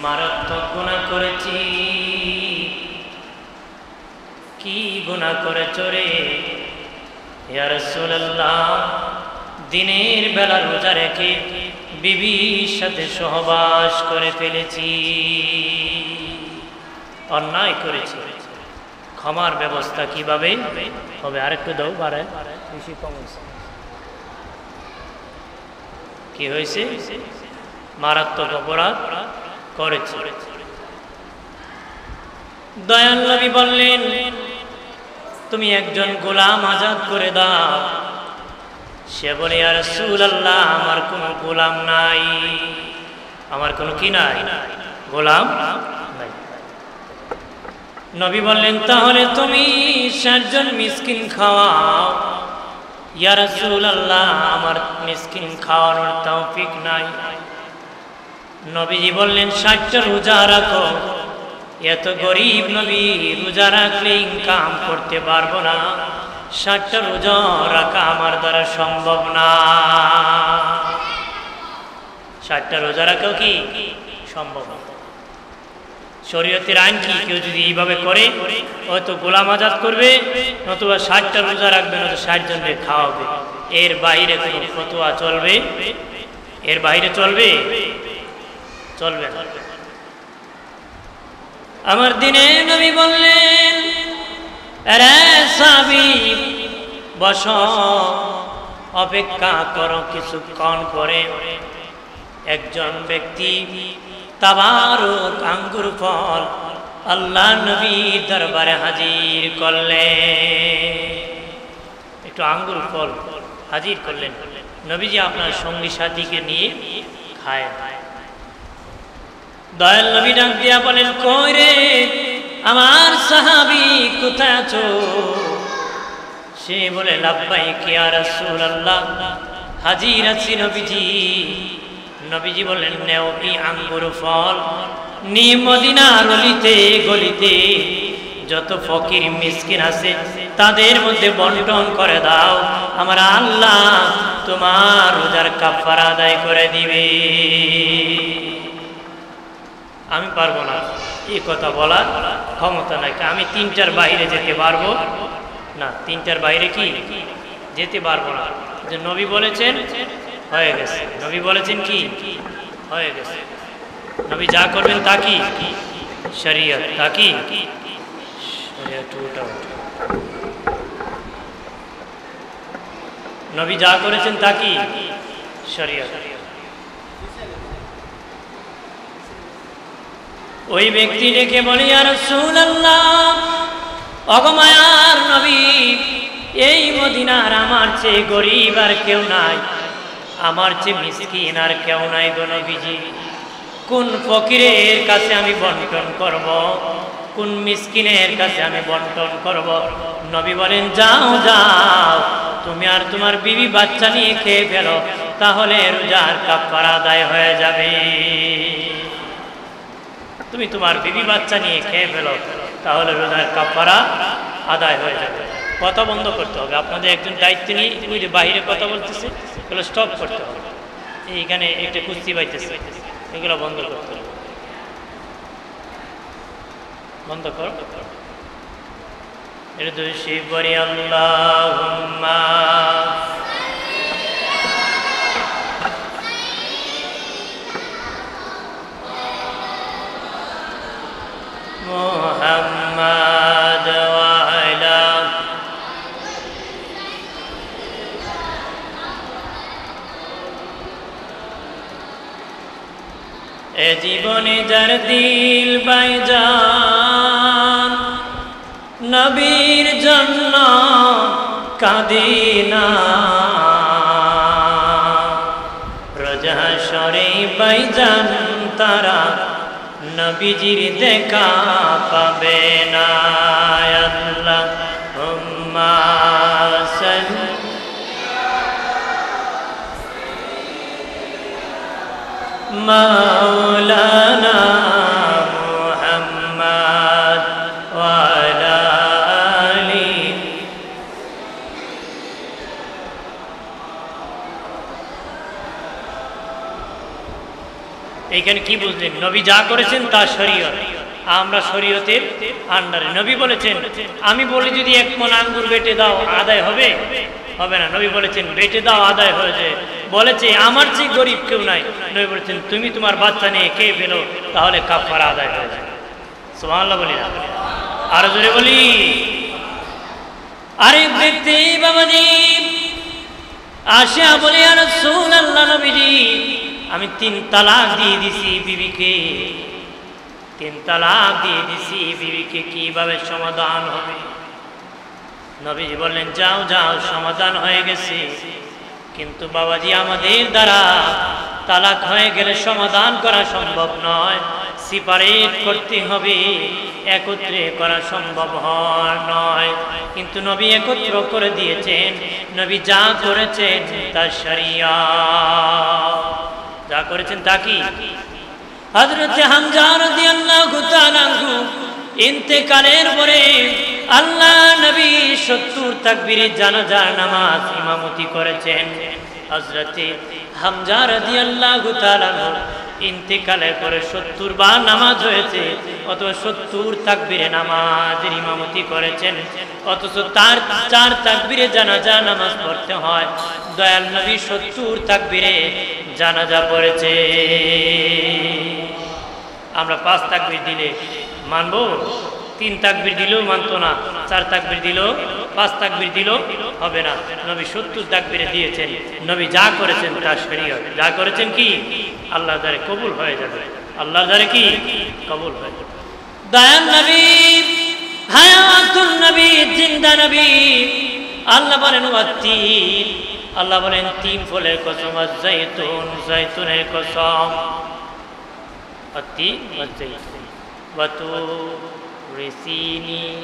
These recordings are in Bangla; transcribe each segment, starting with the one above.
মারাত্মক গুনাহ করেছি। কি গুনাহ করেছো রে ইয়া রাসূলুল্লাহ? দিনের বেলা রোজা রেখে বিবির সাথে সহবাস করে ফেলেছি, অন্যায় করেছি। ক্ষমার ব্যবস্থা কিভাবে হবে? আরেকটু দাও, বাড়ায় বেশি কম হয়েছে। কি হয়েছে? মারাত্মক অপরাধ করেছি। দয়াল নবী বললেন, তুমি একজন গোলাম আজাদ করে দাও। সে বলে, ইয়া রাসূলুল্লাহ, আমার কোনো গোলাম নাই। আমার কোনো কি নাই? গোলাম নাই। নবী বললেন, তাহলে তুমি 60 জন মিসকিন খাওয়াও। ইয়া রাসূলুল্লাহ, আমার মিসকিন খাওয়ানোর তৌফিক নাই। নবীজি বললেন, 60টা রোজা রাখো। এত গরিব নবী, রোজা রাখলে ইনকাম করতে পারবো না। 60টা রোজা রাখা আমার দ্বারা সম্ভব না। 60টা রোজা রাখাও কি সম্ভব না। শরীয়তের আইন কি? কেউ যদি এইভাবে করে, হয়তো গোলাম আজাদ করবে, নতুবা 60টা রোজা রাখবে, নয়তো 60 জনকে খাওয়াবে। এর বাইরে কোনো ফতোয়া চলবে? এর বাইরে চলবে? চলবে না। আমার দিনে নবী বললেন, আরে সাহাবী, বসো, অপেক্ষা করো কিছুক্ষণ। পরে একজন ব্যক্তি তাবারক আঙ্গুর ফল আল্লাহ নবীর দরবারে হাজির করলেন। একটু আঙ্গুর ফল হাজির করলেন। নবীজি আপনার সঙ্গী সাথীকে নিয়ে খায়। দয়াল নবী ডাক দিয়া বলেন, কই রে আমার সাহাবী, কোথায় আছো? সে বলে, লাব্বাইক ইয়া রাসূলুল্লাহ, হাজির আছি নবীজি। নবীজি বললেন, নেও এই আঙ্গুর ফল, নিয়ে মদিনার অলিতে গলিতে যত ফকির মিসকিন আছে তাদের মধ্যে বন্টন করে দাও। আমার আল্লাহ তোমার রোজার কাফারা আদায় করে দিবে। আমি পারবো না, এই কথা বলার ক্ষমতা নাই। আমি 3টার বাইরে যেতে পারবো না। 3টার বাইরে কি যেতে পারবো না। যে নবী বলেছেন হয়ে গেছে। নবী বলেছেন কি হয়ে গেছে। নবী যা করবেন তা কি শরীয়ত, তা কি শরীয়ত। নবী যা করেছেন তা কি শরীয়ত। ওই ব্যক্তি ডেকে বলে, ইয়া রাসূলুল্লাহ, ওগো মায়ার নবী, এই মদিনার আমার চেয়ে গরিব আর কেউ নাই, আমার চেয়ে মিসকিন আর কেউ নাই গো নবীজি। কোন ফকিরের কাছে আমি বন্টন করব? কোন মিসকিনের কাছে আমি বন্টন করব? নবী বলেন, যাও যাও, তুমি আর তোমার বিবি বাচ্চা নিয়ে খেয়ে ফেলো, তাহলে রোজার কাফারা আদায় হয়ে যাবে। তুমি তোমার বিবি বাচ্চা নিয়ে খেয়ে ফেলো, তাহলে রোজার কাফারা আদায় হয়ে যাবে। কথা বন্ধ করতে হবে। আপনাদের একজন দায়িত্ব নিয়ে ওই যে বাইরে কথা বলতেছে, এগুলো স্টপ করতে হবে। এইখানে একটা কুস্তি পাইতেছে, এগুলো বন্ধ করতে হবে। বন্ধ কর। এটা তো শিবরি আল্লাহুম্মা মুহাম্মাদ ওয়া আলা এ জীবনে যার দিল বাইজান, নবীর জন্য কাঁদে না। রোজা হাশরে বাইজান তারা নবীজির দেখা পাবে না। আল্লাহুম্মা সাল্লি মাওলানা মুহাম্মদ ওয়া আলা আলি। এইখানে কি বুঝলেন? নবী যা করেছেন তা শরীয়ত, আমরা শরীয়তের আন্ডারে। নবী বলেছেন আমি বলি যদি 1 মণ আঙ্গুর বেটে দাও আদায় হবে? হবে না। নবী বলেছেন বেটে দাও আদায় হয়ে যায়। বলেছে আমার চেয়ে গরিব কেউ নাই, নবী বলেছেন তুমি তোমার বাচ্চা নিয়ে কে ফেলো তাহলে কাফারা আদায় হয়ে যায়। সুবহানাল্লাহ বলি না? আরো জোরে বলি। আরেক ব্যক্তি বাবাজি আসিয়া বলে ইয়া রাসূলুল্লাহ নবীজি আমি 3 তালাক দিয়ে দিছি বিবিকে, 3 তালাক দিয়ে দিছি বিবিকে, কিভাবে সমাধান হবে? নবীজি বললেন যাও যাও সমাধান হয়ে গেছে, কিন্তু বাবাজি আমাদের দ্বারা তালাক হয়ে গেলে সমাধান করা সম্ভব নয়, সেপারেট করতে হবে, একত্রে করা সম্ভব নয়। কিন্তু নবী একত্র করে দিয়েছেন। নবী যা করেছেন তা শরিয়ত, যা করেছেন তা কি? হযরত হামজা রাদিয়াল্লাহু তাআলা আনহু ইন্তেকালের পরে আল্লাহ নবী 70 তাকবীরে জানাজার নামাজ ইমামতি করেছেন। হযরত হামজা রাদিয়াল্লাহু তাআলা ইন্তেকালের পরে 70 বার নামাজ হয়েছে, অথবা 70 তাকবীরে নামাজের ইমামতি করেছেন, অথচ তার 4 তাকবীরে জানাজা নামাজ পড়তে হয়। দয়াল নবী 70 তাকবীরে জানাজা পড়েছে। আমরা 5 তাকবীর দিলে মানবো? 3 তাকবীর দিলেও মানতো না, 4 তাকবীর দিলেও, 5 তাকবীর দিলেও হবে না। নবী 70 তাকবীরে দিয়েছেন। নবী যা করেছেন তা শরীয়ত, যা করেছেন কি আল্লাহর দ্বারে কবুল হয়ে যাবে, আল্লাহর দ্বারে কি কবুল হয়ে যাবে। দয়াল নবী হায়াতুন নবী, জিন্দা নবী। আল্লাহ বলেন ওয়াত্তিন, আল্লাহ বলেন 3 ফলের কসম, জাইতুন, জাইতুনের কসম, আত্তি ওয়াজাইতুন ওয়াতুর সিনিন।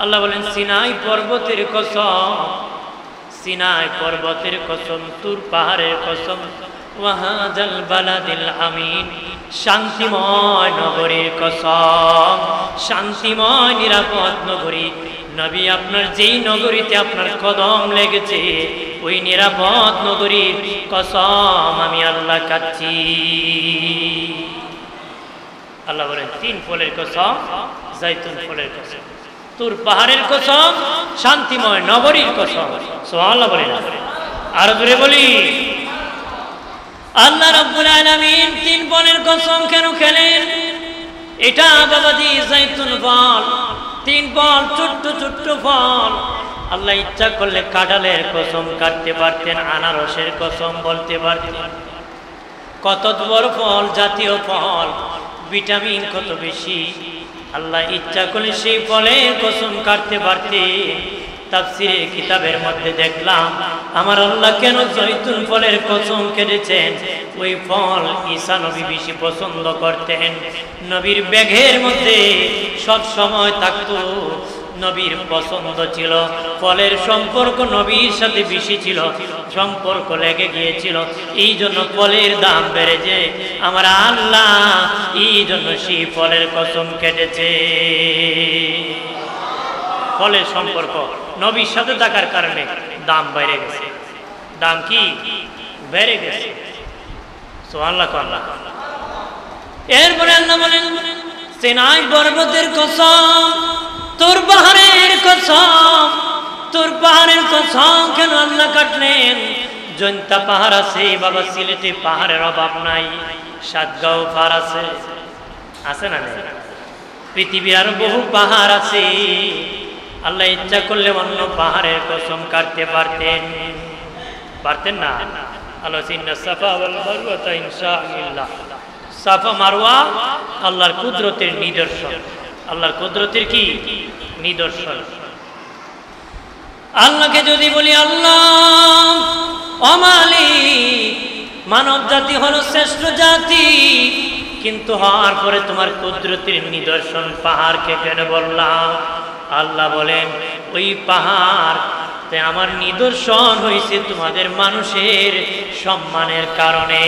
আল্লাহ বলেন সিনাই পর্বতের কসম, সিনাই পর্বতের কসম, তুর পাহাড়ের কসম, ওয়াহাদাল বালাদিল আমিন, শান্তিময় নগরীর কসম, শান্তিময় নিরাপদ নগরী। নবী আপনার যেই নগরীতে আপনার কদম লেগেছে ওই নিরাপদ নগরীর কসম আমি আল্লাহ খাচ্ছি। আল্লাহ বলেন 3 ফলের কসম, জাইতুন ফলের কসম, তুর পাহাড়ের কসম, শান্তিময় নগরীর কসম। সুবহানাল্লাহ বলি না? আর জোরে বলি। আল্লাহ রাব্বুল আলামিন 3 ফলের কসম কেন খেলেন? এটা বাবাজি জাইতুন ফল, 3 ফল, ছোট্ট ছোট্ট ফল। আল্লাহ ইচ্ছা করলে কাঁঠালের কসম কাটতে পারতেন, আনারসের কসম বলতে পারতেন। কত বড় ফল, জাতীয় ফল, ভিটামিন কত বেশি। আল্লাহ ইচ্ছা করলে সেই ফলের কসম কাটতে পারতেন। তাফসীরের কিতাবের মধ্যে দেখলাম আমার আল্লাহ কেন জৈতুন ফলের কসম কেটেছেন? ওই ফল ঈসা নবী বেশি পছন্দ করতেন। নবীর ব্যাগের মধ্যে সব সময় থাকতো। নবীর পছন্দ ছিল, ফলের সম্পর্ক নবীর সাথে বেশি ছিল, সম্পর্ক লেগে গিয়েছিল। এই জন্য ফলের দাম বেড়েছে। আমার আল্লাহ এই জন্য সেই ফলের কসম কেটেছে। ফলের সম্পর্ক নবীর সাথে থাকার কারণে দাম বেড়ে গেছে। দাম কি বেড়ে গেছে? সুবহানাল্লাহ। এরপরে আল্লাহ বলেন সিনাই পর্বতের কসম, তোর পাহাড়ের কসম, তোর পাহাড়ের কসম কেন আল্লাহ কাটলেন? জৈন্তা পাহাড় আছে বাবা, সিলেটে পাহাড়ের অভাব নাই। সাতগাঁও পাহাড় আছে, আছে না? পৃথিবীর আরো বহু পাহাড় আছে। আল্লাহ ইচ্ছা করলে অন্য পাহাড়ের কসম কাটতে পারতেন, পারতেন না? আল্লাহ ইন্না সাফা ওয়াল মারওয়া ইনশাআল্লাহ, সাফা মারওয়া আল্লাহর কুদরতের নিদর্শন। আল্লাহর কুদরতের কি নিদর্শন? আল্লাহকে যদি বলি আল্লাহ ও মালিক, মানব জাতি হলো শ্রেষ্ঠ জাতি, কিন্তু হওয়ার পরে তোমার কুদরতের নিদর্শন পাহাড়কে কেন বললাম? আল্লাহ বলেন ওই পাহাড় আমার নিদর্শন হয়েছে তোমাদের মানুষের সম্মানের কারণে।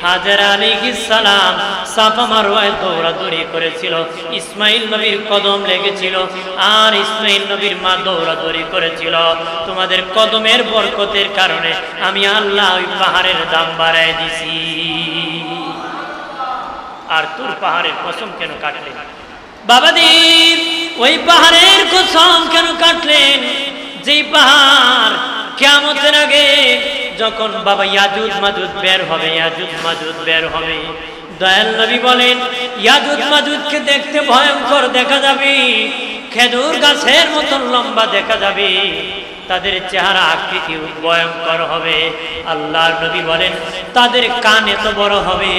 হাজরা আলাইহিস সালাম সাফা মারওয়ায় দৌড়াদৌড়ি করেছিল, ইসমাইল নবীর কদম লেগেছিল, আর ইসমাইল নবীর মা দৌড়াদৌড়ি করেছিল। তোমাদের কদমের বরকতের কারণে আমি আল্লাহ ওই পাহাড়ের দাম বাড়ায় দিছি। আর তুর পাহাড়ের কসম কেন কাটলেন? বাবাজি ওই পাহাড়ের কসম কেন কাটলেন? যে পাহাড় কিয়ামতের আগে যখন বাবা ইয়াজুজ মাজুজ বের হবে, ইয়াজুজ মাজুজ বের হবে, দয়াল নবী বলেন ইয়াজুজ মাজুজকে দেখতে ভয়ঙ্কর দেখা যাবে, খেজুর গাছের মতন লম্বা দেখা যাবে, তাদের চেহারা আকৃতি ভয়ঙ্কর হবে। আল্লাহর নবী বলেন তাদের কান এত বড় হবে,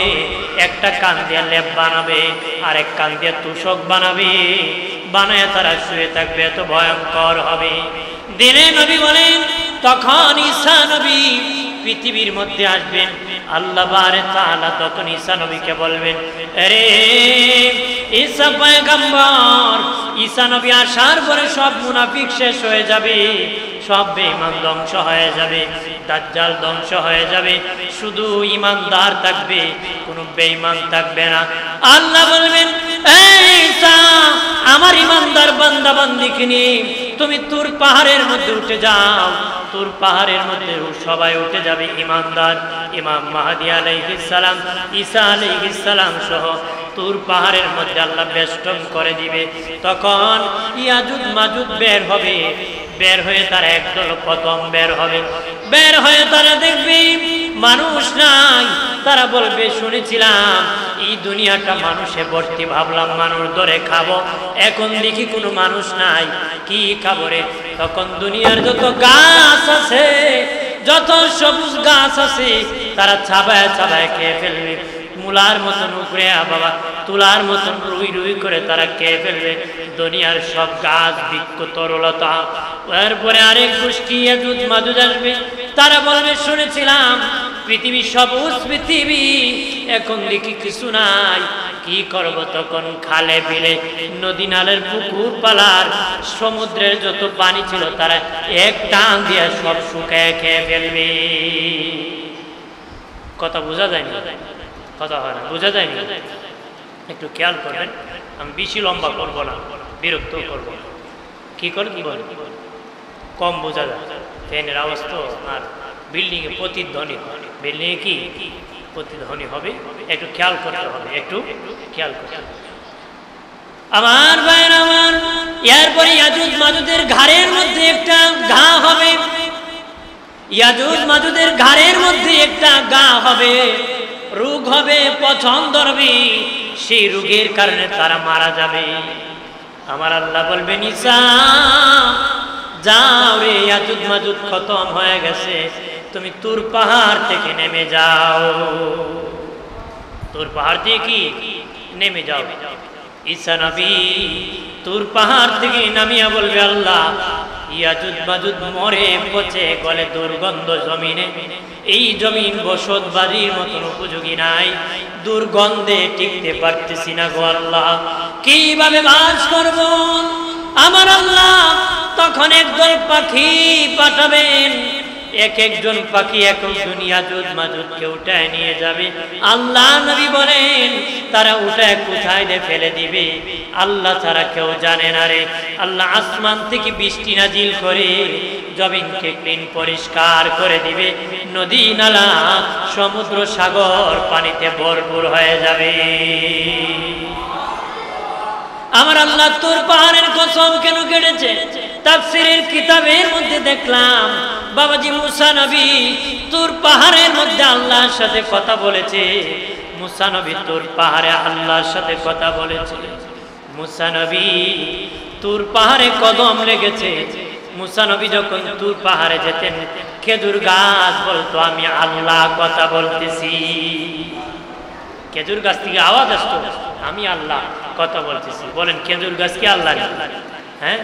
একটা কান দিয়ে লেপ বানাবে, আরেক কান দিয়ে তুষক বানাবে, বানায় তারা শুয়ে থাকবে, এত ভয়ঙ্কর হবে। দিনে নবী বলেন তখন ঈসা নবী পৃথিবীর মধ্যে আসবেন। আল্লাহ বারে তাআলা তখন ঈসা নবীকে বলবেন, আরে ঈসা পয়গম্বর, ঈসা নবী আসার পরে সব মুনাফিক শেষ হয়ে যাবে, সব বেঈমান ধ্বংস হয়ে যাবে, দাজ্জাল ধ্বংস হয়ে যাবে, শুধু ঈমানদার থাকবে, কোনো বেঈমান থাকবে না। আল্লাহ বলবেন, এই ঈসা আমার ঈমানদার বান্দা বান্দিকে নিয়ে তুমি তুর পাহাড়ের মধ্যে উঠে যাও। তুর পাহাড়ের মধ্যে সবাই উঠে যাবে ঈমানদার। ইমাম মাহদী আলাইহিস সালাম, ঈসা আলাইহিস সালাম সহ তুর পাহাড়ের মধ্যে আল্লাহ বেষ্টন করে দিবে। তখন ইয়াজুজ মাজুজ বের হবে, বের হয়ে তারা একদল প্রথম বের হবে, বের হয়ে তারা দেখবে মানুষ নাই। তারা বলবে শুনেছিলাম এই দুনিয়াটা মানুষে ভর্তি, ভাবলাম মানুষ ধরে খাবো, এখন দেখি কোনো মানুষ নাই, কি খাবো রে? তখন দুনিয়ার যত গাছ আছে, যত সবুজ গাছ আছে, তারা ছাবায় ছাবায় খেয়ে ফেলবে, মূলার মতন উপরে বাবা তুলার মতন রুই রুই করে তারা খেয়ে ফেলবে দুনিয়ার সব গাছ বৃক্ষ তরলতা। এরপরে আরেক গোষ্ঠী ইয়াজুজ মাজুজ আসবে, তারা বলবে শুনেছিলাম পৃথিবী সবুজ পৃথিবী, এখন দেখি কিছু নাই, কি করব? তখন খালে বিলে নদী নালের পুকুর পালার সমুদ্রের যত পানি ছিল তারা এক টান দিয়ে সব শুকায় খেয়ে ফেলবে। কথা বোঝা যায়নি? কথা হয় না, বোঝা যায়নি? একটু খেয়াল করবেন, আমি বেশি লম্বা করব না, বিরক্ত করব। কি করে কি বল, কম বোঝা যায়, ফ্যানের আওয়াজ তো, আর বিল্ডিং এ প্রতিধ্বনি, বিল্ডিং এ কি প্রতিধ্বনি হবে, একটু খেয়াল করতে হবে, একটু খেয়াল করতে হবে আমার ভাইয়ের আমার। এরপরে ইয়াজুজ মাজুজের ঘাড়ের মধ্যে একটা ঘা হবে, ইয়াজুজ মাজুজের ঘাড়ের মধ্যে একটা ঘা হবে, রোগ হবে, পছন্দ ধরবে, সেই রোগের কারণে তারা মারা যাবে। আমার আল্লাহ বলবেন ঈসা যাও রে, ইয়াজুজ মাজুজ খতম হয়ে গেছে, তুমি তুর পাহাড় থেকে নেমে যাও, তুর পাহাড় থেকে কি নেমে যাও। ঈসা নবী তুর পাহাড় থেকে নামিয়া বলবে আল্লাহ ইয়াজুজ মাজুজ মরে পচে গলে দুর্গন্ধ জমিনে, এই জমিন বসত বাড়ির মতন উপযোগী নাই, দুর্গন্ধে টিকতে পারতেছি না গো আল্লাহ, কিভাবে বাস করব? আমার আল্লাহ তখন একদল পাখি পাঠাবেন, এক একজন পাখি এক একজন ইয়াজুজ মাজুজকে উঠায় নিয়ে যাবে। আল্লাহ নবী বলেন তারা উঠায় কোথায় ফেলে দিবে আল্লাহ ছাড়া কেউ জানে না রে। আল্লাহ আসমান থেকে বৃষ্টি নাজিল করে জমিনকে ক্লিন পরিষ্কার করে দিবে, নদী নালা সমুদ্র সাগর পানিতে ভরপুর হয়ে যাবে। আমার আল্লাহ তুর পাহাড়ের কসম কেন কেটেছে? তাফসীরের কিতাবের মধ্যে দেখলাম বাবাজি মুসা নবী তুর পাহাড়ের মধ্যে আল্লাহর সাথে কথা বলেছে। মুসা নবী তুর পাহাড়ে আল্লাহর সাথে কথা বলেছে। মুসা নবী তুর পাহাড়ে কদম লেগেছে। মুসা নবী যখন তুর পাহাড়ে যেতেন খেজুর গাছ বলতো আমি আল্লাহ কথা বলতেছি। খেজুর গাছ থেকে আওয়াজ আসতো আমি আল্লাহ কথা বলতেছি। বলেন খেজুর গাছ কি আল্লাহ? হ্যাঁ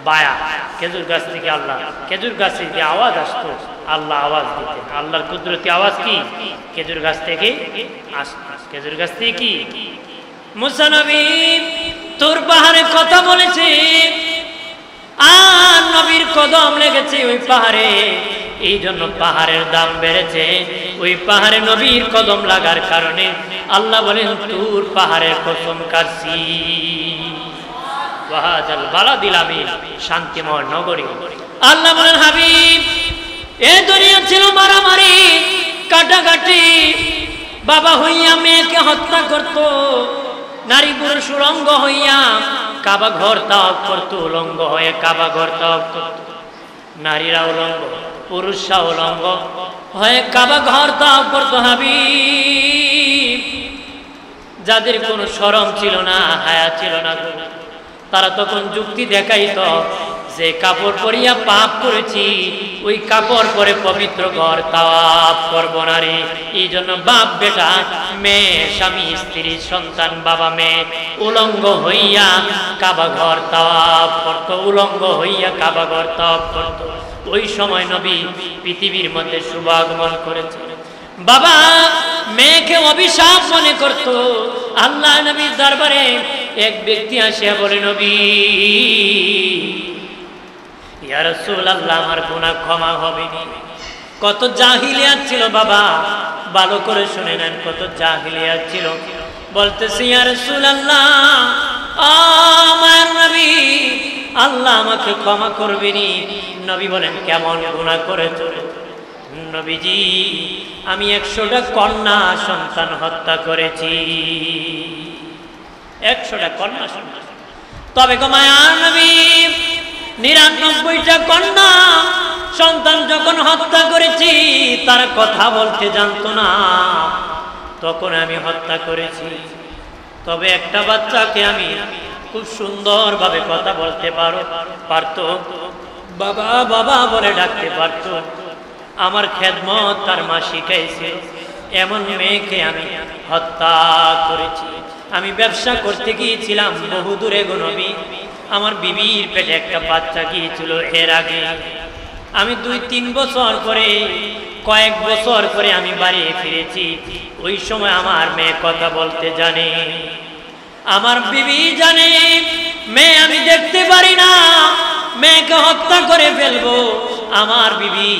বায়া খেজুর গাছ থেকে আল্লাহ, খেজুর গাছ থেকে আওয়াজ আসতো আল্লাহ আওয়াজ দিতেন। আল্লাহর কুদরতি আওয়াজ কি খেজুর গাছ থেকে আসতো। খেজুর গাছ থেকে কি মুসা নবী তুর পাহাড়ে কথা বলেছে আর নবীর কদম লেগেছে ওই পাহাড়ে, এই জন্য পাহাড়ের দাম বেড়েছে। ওই পাহাড়ে নবীর কদম লাগার কারণে আল্লাহ বলেন তুর পাহাড়ের কসম কাটছি। ওয়াহাদাল বালাদিল আমিন, শান্তিময় নগরী। আল্লাহ বলেন হাবিব এই দুনিয়া ছিল মারামারি কাটাকাটি, বাবা হইয়া মেয়েকে হত্যা করত, নারী পুরুষ উলঙ্গ হইয়া কাবা ঘর তাওয়াফ করত, উলঙ্গ হয়ে কাবা ঘর তাওয়াফ করত। নারীরা উলঙ্গ, পুরুষরা উলঙ্গ হয়ে কাবা ঘর তাওয়াফ করত। হাবিব, যাদের কোনো শরম ছিল না, হায়া ছিল না, তারা তখন যুক্তি দেখাইত যে কাপড় পরিয়া পাপ করেছি, ওই কাপড় পরে পবিত্র ঘর তাওয়াফ করব না রে। এই জন্য বাপ বেটা, মেয়ে স্বামী স্ত্রী সন্তান বাবা মেয়ে উলঙ্গ হইয়া কাবা ঘর তাওয়াফ করত, উলঙ্গ হইয়া কাবা ঘর তাওয়াফ করত। ওই সময় নবী পৃথিবীর মধ্যে শুভাগমন করেছে। বাবা মেয়েকে অভিশাপ মনে করত। আল্লাহ নবীর দরবারে এক ব্যক্তি আসিয়া বলে, নবী ইয়া রাসূলুল্লাহ, আমার গুনাহ ক্ষমা হবে না। কত জাহিলিয়াত ছিল বাবা, ভালো করে শুনে নেন, কত জাহিলিয়াত ছিল। বলতেছে, ইয়া রাসূলুল্লাহ, আমার নবী, আল্লাহ আমাকে ক্ষমা করবেনি। নবী বলেন, কেমন গুনাহ করেছো? নবীজি, আমি 100টা কন্যা সন্তান হত্যা করেছি। 100টা কন্যা সন্তান। তবে গো মায়ার নবী, 99টা কন্যা সন্তান যখন হত্যা করেছি, তারা কথা বলতে জানতো না, তখন আমি হত্যা করেছি। তবে একটা বাচ্চাকে আমি খুব সুন্দরভাবে কথা বলতে পারতো, বাবা বাবা বলে ডাকতে পারতো, আমার খেদমত তার মা শিখাইছে। এমন মেয়েকে আমি হত্যা করেছি। আমি ব্যবসা করতে গিয়েছিলাম বহু দূরে গো নবী, আমার বিবির পেটে একটা বাচ্চা গিয়েছিল। এর আগে আমি 2-3 বছর পরে, কয়েক বছর পরে আমি বাড়ি ফিরেছি। ওই সময় আমার মেয়ে কথা বলতে জানে, আমার বিবি জানে। মেয়ে আমি দেখতে পারি না, মেয়েকে হত্যা করে ফেলবো। আমার বিবি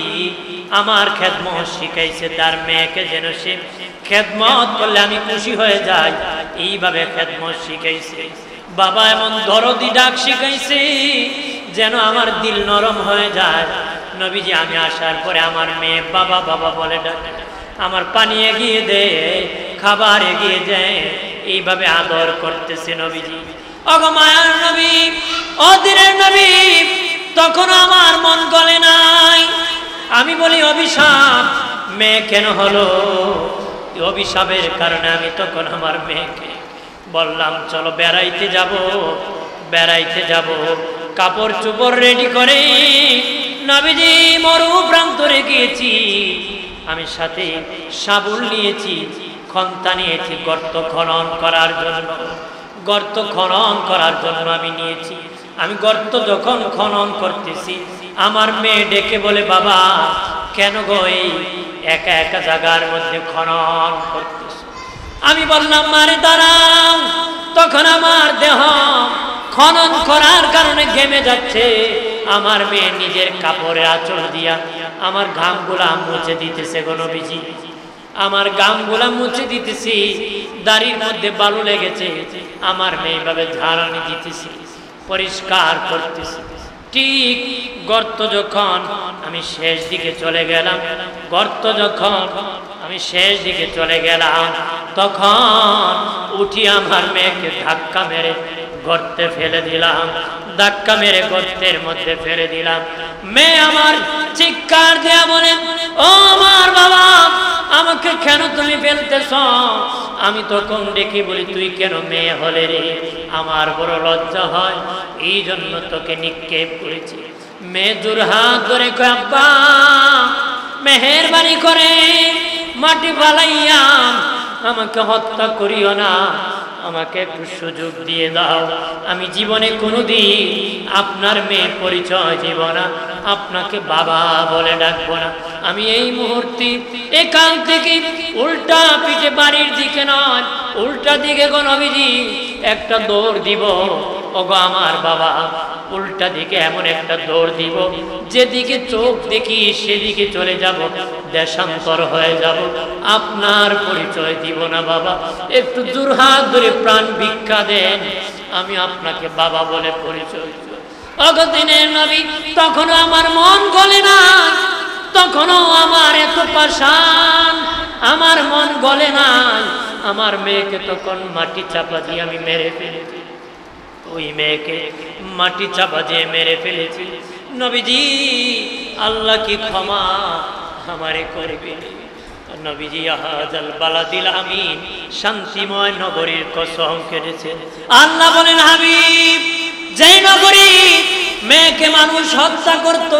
আমার খেদমত শিখাইছে, তার মেয়েকে যেন সে খেদমত করলে আমি খুশি হয়ে যাই, এইভাবে খেদমত শিখাইছে। বাবা এমন দরদি ডাক শিখাইছে যেন আমার দিল নরম হয়ে যায়। নবীজি আমি আসার পরে আমার মেয়ে বাবা বাবা বলে ডাকে, আমার পানি এগিয়ে দে, খাবার এগিয়ে দেয়, এইভাবে আদর করতেছে নবীজি। ওগো মায়ার নবী, ও দিনের নবী, তখন আমার মন গলে নাই। আমি বলি, অভিশাপ মেয়ে কেন হলো? অভিশাপের কারণে আমি তখন আমার মেয়েকে বললাম, চলো বেড়াইতে যাব, বেড়াইতে যাব। কাপড় চোপড় রেডি করে নবীজি মরু প্রান্তরে গিয়েছি। আমি সাথে শাবল নিয়েছি, খন্তা নিয়েছি, গর্ত খনন করার জন্য। গর্ত খনন করার জন্য আমি নিয়েছি। আমি গর্ত যখন খনন করতেছি, আমার মেয়ে ডেকে বলে, বাবা কেন গো এই একা একা জায়গার মধ্যে খনন করতেছি? আমি বললাম, মারে দাঁড়াও। তখন আমার দেহ খনন করার কারণে ঘেমে যাচ্ছে। আমার মেয়ে নিজের কাপড়ে আঁচল দিয়া আমার ঘামগুলা মুছে দিতেছে গো নবীজি, আমার ঘামগুলা মুছে দিতেছি। দাড়ির মধ্যে বালু লেগেছে, আমার মেয়ে ভাবে ঝাড়ানি দিতেছি, পরিষ্কার করতেছি। ঠিক গর্ত যখন আমি শেষ দিকে চলে গেলাম, গর্ত যখন আমি শেষ দিকে চলে গেলাম, তখন উঠি আমার মেয়েকে ধাক্কা মেরে গর্তে ফেলে দিলাম, ধাক্কা মেরে গর্তের মধ্যে ফেলে দিলাম। মেয়ে আমার চিৎকার দেয়া বলে, ও আমার বাবা, আমাকে কেন তুমি ফেলতেছ? আমি তখন ডেকে বলি, তুই কেন মেয়ে হলে রে? আমার বড় লজ্জা হয়, এই জন্য তোকে নিক্ষেপ করেছি। মেয়ে জোর হাত ধরে কয়, আব্বা মেহেরবানি করে মাটি ফালাইয়া আমাকে হত্যা করিও না, আমাকে একটু সুযোগ দিয়ে দাও। আমি জীবনে কোনোদিন আপনার মেয়ের পরিচয় দিব না, আপনাকে বাবা বলে ডাকবো না। আমি এই মুহূর্তে এখান থেকে উল্টা পিঠে বাড়ির দিকে নয়, উল্টা দিকে গো নবীজি একটা দৌড় দিব। ওগো আমার বাবা, উল্টা দিকে এমন একটা দৌড় দিব, যেদিকে চোখ দেখি সেদিকে চলে যাব, দেশান্তর হয়ে যাব, আপনার পরিচয় দিব না বাবা। একটু জোর হাত ধরে প্রাণ ভিক্ষা দেন, আমি আপনাকে বাবা বলে পরিচয় দিব। ওগো দিনের নবী, তখনও আমার মন গলে না, তখনও আমার এত পাষাণ আমার মন গলে নাই। আমার মেয়েকে তখন মাটি চাপা দিয়ে আমি মেরে ফেলেছি, ওই মেয়েকে মাটি চাপা দিয়ে মেরে ফেলেছি। নবীজি আল্লাহ কি ক্ষমা আমারে করবে? নবীজি আহাজাল বালাদিল আমিন, শান্তিময় নগরীর কসম কেটেছেন। আল্লাহ বলেন, হাবিব, যেই নগরী মেয়েকে মানুষ হত্যা করত,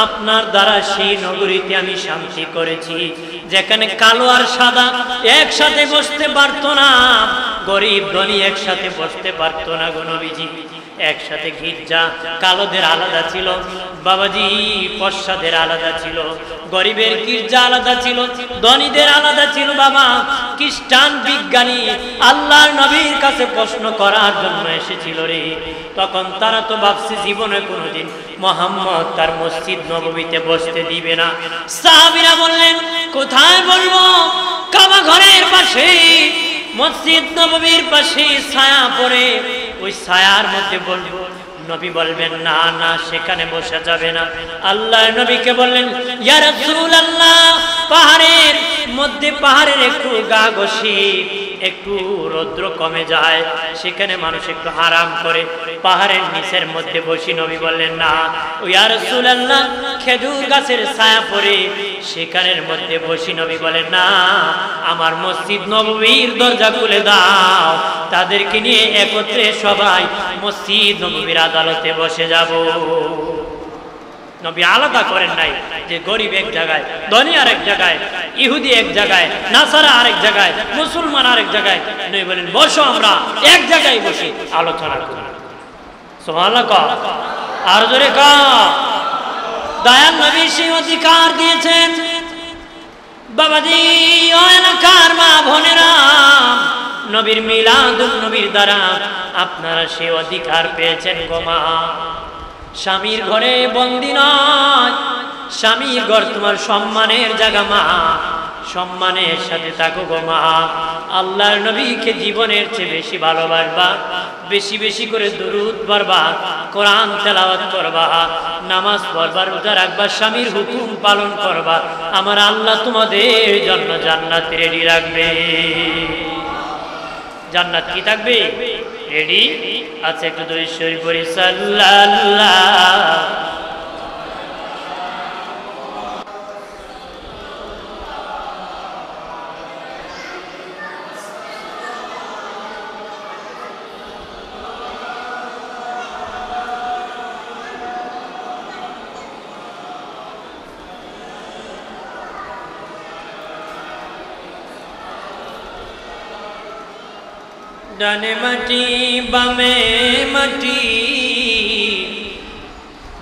আপনার দ্বারা সেই নগরীতে আমি শান্তি করেছি। যেখানে কালো আর সাদা একসাথে বসতে পারতো না, গরিব ধনী একসাথে বসতে পারতো না গো নবীজি। একসাথে গির্জা, কালোদের আলাদা ছিল, বাবাজি পশ্চাদের আলাদা ছিল, গরিবের গির্জা আলাদা ছিল, ধনীদের আলাদা ছিল। বাবা খ্রিস্টান বিজ্ঞানী আল্লাহর নবীর কাছে প্রশ্ন করার জন্য এসেছিল রে। তখন তারা তো ভাবছে জীবনে কোনোদিন মুহাম্মদ তার মসজিদ নববীতে বসতে দিবে না। সাহাবীরা বললেন, কোথায় বলবো? কাবা ঘরের পাশে, মসজিদ নববীর পাশে ছায়া পড়ে, ওই ছায়ার মধ্যে বলবো। নবী বলবেন, না না, সেখানে বসা যাবে না। আল্লাহ নবীকে বললেন, ইয়া রাসূলুল্লাহ, পাহাড়ের মধ্যে, পাহাড়ের একটু গা ঘষি, একটু রৌদ্র কমে যায়, সেখানে মানুষ একটু আরাম করে, পাহাড়ের নিচের মধ্যে বসি। নবী বললেন, না, ইয়া রাসূলুল্লাহ, খেজুর গাছের ছায়া পড়ে, সেখানের মধ্যে বসি। নবী বলেন, না, আমার মসজিদ নববীর দরজা খুলে দাও, তাদেরকে নিয়ে একত্রে সবাই মসজিদ নববীর আদালতে বসে যাব। নবী আলাদা করেন নাই যে গরিব এক জায়গায়, ধনী আরেক জায়গায়, ইহুদি এক জায়গায়, নাসারা আরেক জায়গায়, মুসলমান আরেক জায়গায়। নবী বলেন, বসো, আমরা এক জায়গায় বসে আলোচনা করি। সুবহানাল্লাহ কও, আর জোরে কও। দয়াল নবী সেই অধিকার দিয়েছেন। বাবাজি ও এলাকার মা বোনেরা, নবীর মিলাদুন নবীর দ্বারা আপনারা সেই অধিকার পেয়েছেন গো মা। স্বামীর ঘরে বন্দি নয়, স্বামীর ঘর তোমার সম্মানের জায়গা মা, সম্মানের সাথে থাকো গো মা। আল্লাহর নবীকে জীবনের চেয়ে বেশি ভালোবাসবা, বেশি বেশি করে দুরূদ পড়বা, কোরআন তেলাওয়াত করবা, নামাজ পড়বা, রোজা রাখবা, স্বামীর হুকুম পালন করবা। আমার আল্লাহ তোমাদের জন্য জান্নাত রেডি রাখবে। জান্নাত কি থাকবে? রেডি আছে। একটু দুই শরীফ পড়ি, সাল্লাল্লাহু ডানে মাটি বামে মাটি,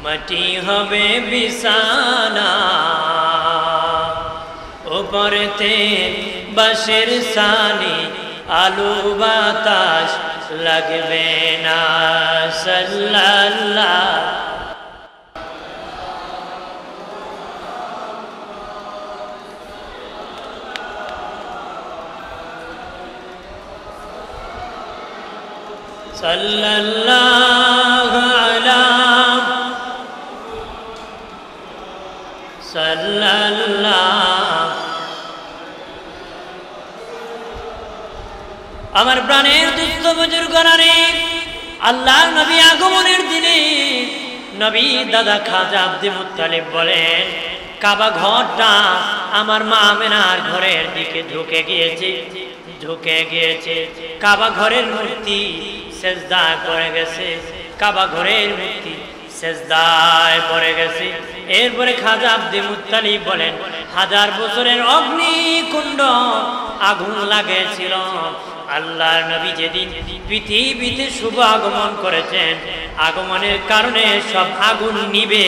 মাটি হবে বিছানা, ওপরেতে বাঁশের ছানি, আলু বাতাস লাগবে না। সাল্লাল্লাহু সাল্লাল্লাহু আলা সাল্লাল্লাহু। আমার প্রাণের দুস্থ বুজুর্গরা রে, আল্লাহর নবী আগমনের দিনে নবী দাদা খাজা আব্দুল মুত্তালিব বলেন, কাবা ঘরটা আমার মা আমেনার ঘরের দিকে ঝুঁকে গিয়েছে, ঝুঁকে গিয়েছে। কাবা ঘরের মূর্তি সেজদায় পড়ে গেছে, কাবা ঘরের মূর্তি সেজদায় পড়ে গেছে। এরপরে খাজা আব্দুল মুত্তালিব বলেন, 1000 বছরের অগ্নিকুণ্ড আগুন লাগেছিল। আল্লাহর নবী যেদিন পৃথিবীতে শুভ আগমন করেছেন, আগমনের কারণে সব আগুন নিভে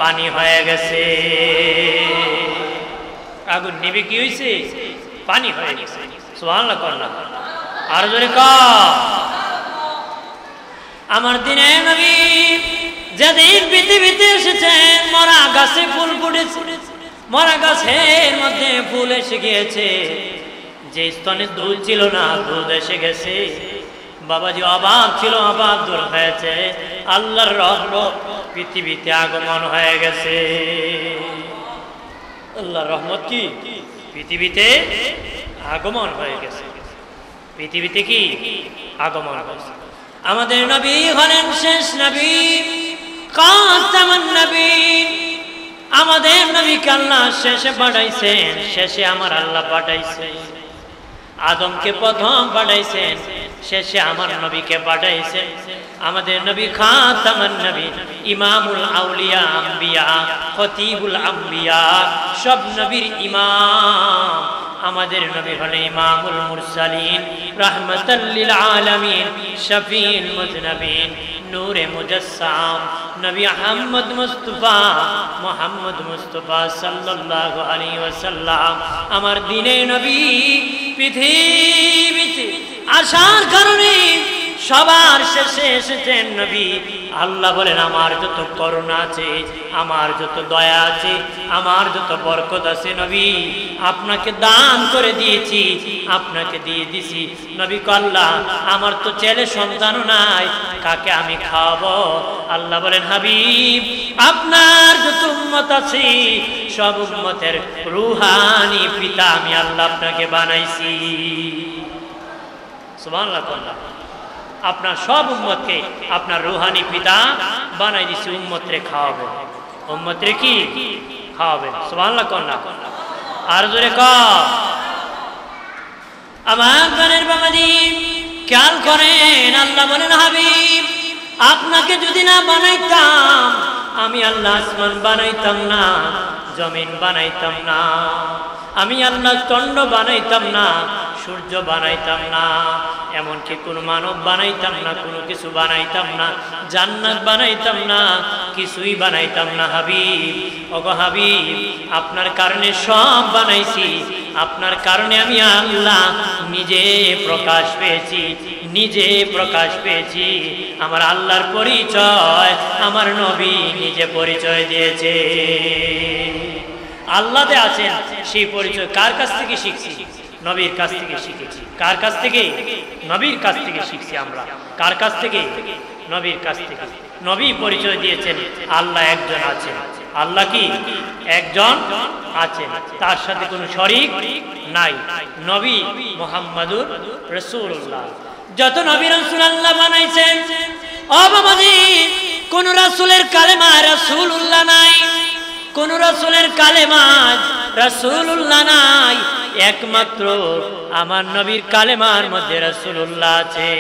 পানি হয়ে গেছে। আগুন নিভে কি হয়েছে? পানি হয়ে গেছে। সুবহানাল্লাহ করলাম, আর জোরে কও। আমার দিনে নবী যেদিন পৃথিবীতে এসেছেন, মরা গাছে ফুল ফুটেছে, মরা গাছের মধ্যে ফুল এসে গিয়েছে, যে স্তনে দুধ ছিল না দুধ এসে গেছে। বাবাজি অভাব ছিল, অভাব দূর হয়েছে, আল্লাহর রহমত পৃথিবীতে আগমন হয়ে গেছে। আল্লাহর রহমত কি পৃথিবীতে আগমন হয়ে গেছে, পৃথিবীতে কি আগমন হয়েছে। আমাদের নবী হলেন শেষ নবী, খাতামুন নবীন। আমাদের নবীকে আল্লাহ শেষে পাঠাইছেন, শেষে আমার আল্লাহ পাঠাইছেন। আদমকে প্রথম পাঠাইছেন, শেষে আমার নবীকে পাঠাইছেন। আমাদের নবী খাতামুন নবী, ইমামুল আউলিয়া আম্বিয়া, খতিবুল আম্বিয়া, সব নবীর ইমাম। আমাদের নবী হলেন ইমামুল মুরসালিন, রাহমাতাল লিল আলামিন, শফিউল মুজনবিন, নূরে মুজাসসাম, নবী আহমদ মুস্তাফা, মুহাম্মদ মুস্তাফা সাল্লাল্লাহু আলাইহি ওয়াসাল্লাম। আমার দিনে নবী পৃথিবীতে আসার কারণে সবার শেষে এসেছেন নবী। আল্লাহ বলেন আমার যত করুণা আছে, আমার যত দয়া আছে, আমার যত বরকত আছে নবী আপনাকে দান করে দিয়েছি, আপনাকে দিয়ে দিছি। নবী আল্লাহ আমার তো ছেলে সন্তানও নাই, কাকে আমি খাওয়াবো? আল্লাহ বলেন হাবিব আপনার যত উম্মত আছে সব উম্মতের রূহানি পিতা আমি আল্লাহ আপনাকে বানাইছি। সুবহানাল্লাহ। আপনার সব উম্মতকে আপনার রূহানি পিতা বানাই দিছি, উম্মতরে খাওয়াবে। উম্মতরে কি খাওয়াবে? সুবহানাল্লাহ কন্যা আর জোরে কর। আমার গানের বাবাজি খেয়াল করেন, আল্লাহ বলেন হাবিব আপনাকে যদি না বানাইতাম আমি আল্লাহ আসমান বানাইতাম না, জমিন বানাইতাম না, আমি আল্লাহ চন্দ্র বানাইতাম না, সূর্য বানাইতাম না, এমনকি কোনো মানব বানাইতাম না, কোনো কিছু বানাইতাম না, জান্নাত বানাইতাম না, কিছুই বানাইতাম না হাবিব। ওগো হাবিব আপনার কারণে সব বানাইছি, আপনার কারণে আমি আল্লাহ নিজে প্রকাশ পেয়েছি, নিজে প্রকাশ পেয়েছি। আমার আল্লাহর পরিচয় আমার নবী নিজে পরিচয় দিয়েছে। আল্লাহতে আছেন সেই পরিচয় কার কাছ থেকে শিখছি? নবীর কাছ থেকে শিখেছি। কার কাছ থেকে? নবীর কাছ থেকে শিখছি আমরা। কার কাছ থেকে? নবীর কাছ থেকে। নবী পরিচয় দিয়েছেন আল্লাহ একজন আছেন। আল্লাহ কি একজন আছেন, তার সাথে কোনো শরীক নাই। নবী মুহাম্মাদুর রাসূলুল্লাহ। যত নবী রাসূল আল্লাহ বানাইছেন ও বাবাজি, কোন রাসূলের কালেমা রাসূলুল্লাহ নাই, কোন রাসূলের কালেমা রাসূলুল্লাহ নাই। একমাত্র আমার নবীর কালেমার মধ্যে রাসূলুল্লাহ আছে।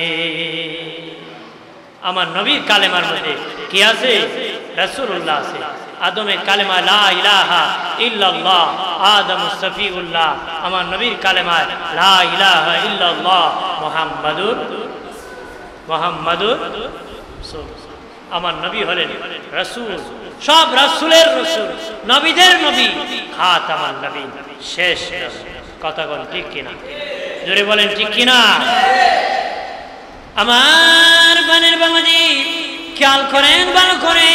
আমার নবীর কালেমার মধ্যে কি আছে? রাসূলুল্লাহ আছে। আদমের কালেমা লা ইলাহা ইল্লাল্লাহ, আদমুস সফিউল্লাহ। আমার নবীর কালেমা লা ইলাহা ইল্লাল্লাহ মুহাম্মাদুর রাসূল। আমার নবী হলেন রাসূল, সব রাসূলের রাসূল, নবীদের নবী, খাতামুন নবী, শেষ নবী। কথা বলেন ঠিক কিনা? জোরে বলেন ঠিক কিনা? আমার বানের বাবাজি খেয়াল করেন ভালো করে,